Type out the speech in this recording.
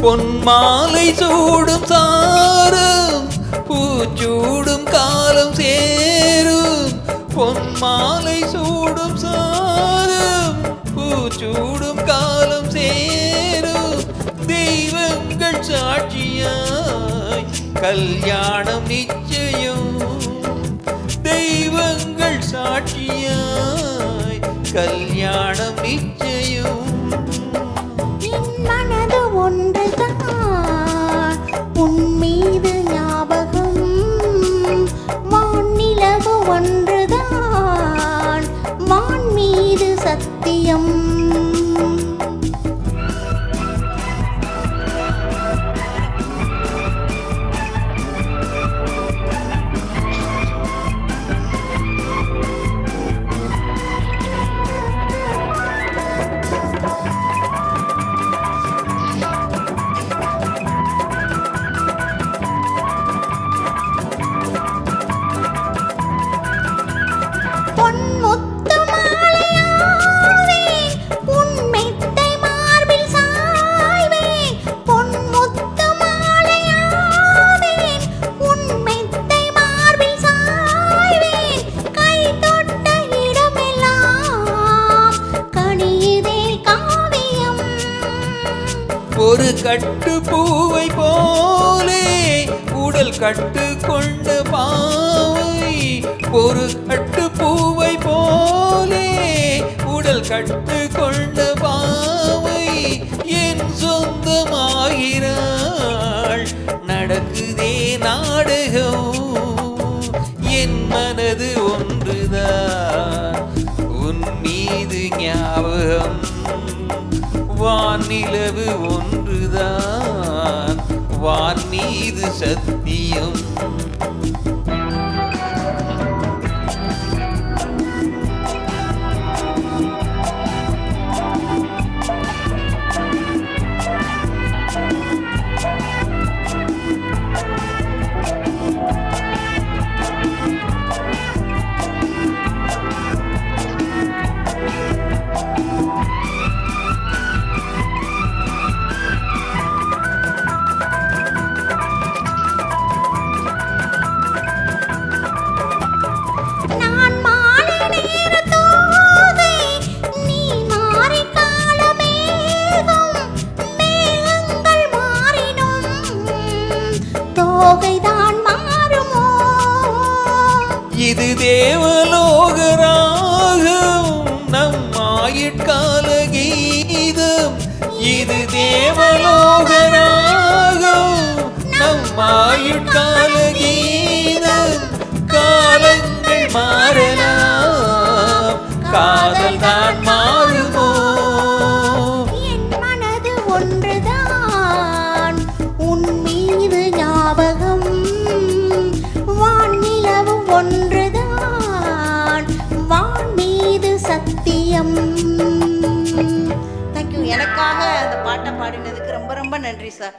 பொன்மாலை சூடும் சாரும் பூச்சூடும் காலம் சேரும். பொன்மாலை சூடும் சாரும் பூச்சூடும் காலம் சேரும். தெய்வங்கள் சாட்சியாய் கல்யாணம் நிச்சயம். தெய்வங்கள் சாட்சியாய் கல்யாணம் நிச்சயம். மனது ஒன்றுதான் உன் மீது ஞாபகம். வானிலவு ஒன்றுதான் வான் மீது சத்தியம். ஒரு கட்டு பூவை போலே உடல் கட்டு கொண்ட பாவை. ஒரு கட்டு பூவை போலே உடல் கட்டு கொண்ட பாவை என் சொந்தமாகிறாள். நடக்குதே நாடகம். என் மனது ஒன்றுதான் உன் மீது ஞாபகம். வானிலவு ஒன்றுதான் வான் மீது சத்தியம். இது தேவலோக ராகம் நம் ஆயுட்கால கீதம். இது தேவலோக ராகம் நம் ஆயுட்கால கீதம். காலங்கள் மாறலாம் காதல் தான் மாறுமோ. என் மனது ஒன்றுதான் உன் மீது ஞாபகம். வானிலவு ஒன்றுதான் வான் மீது சத்தியம். தேங்க்யூ. எனக்காக அந்த பாட்டை பாடினதுக்கு ரொம்ப ரொம்ப நன்றி சார்.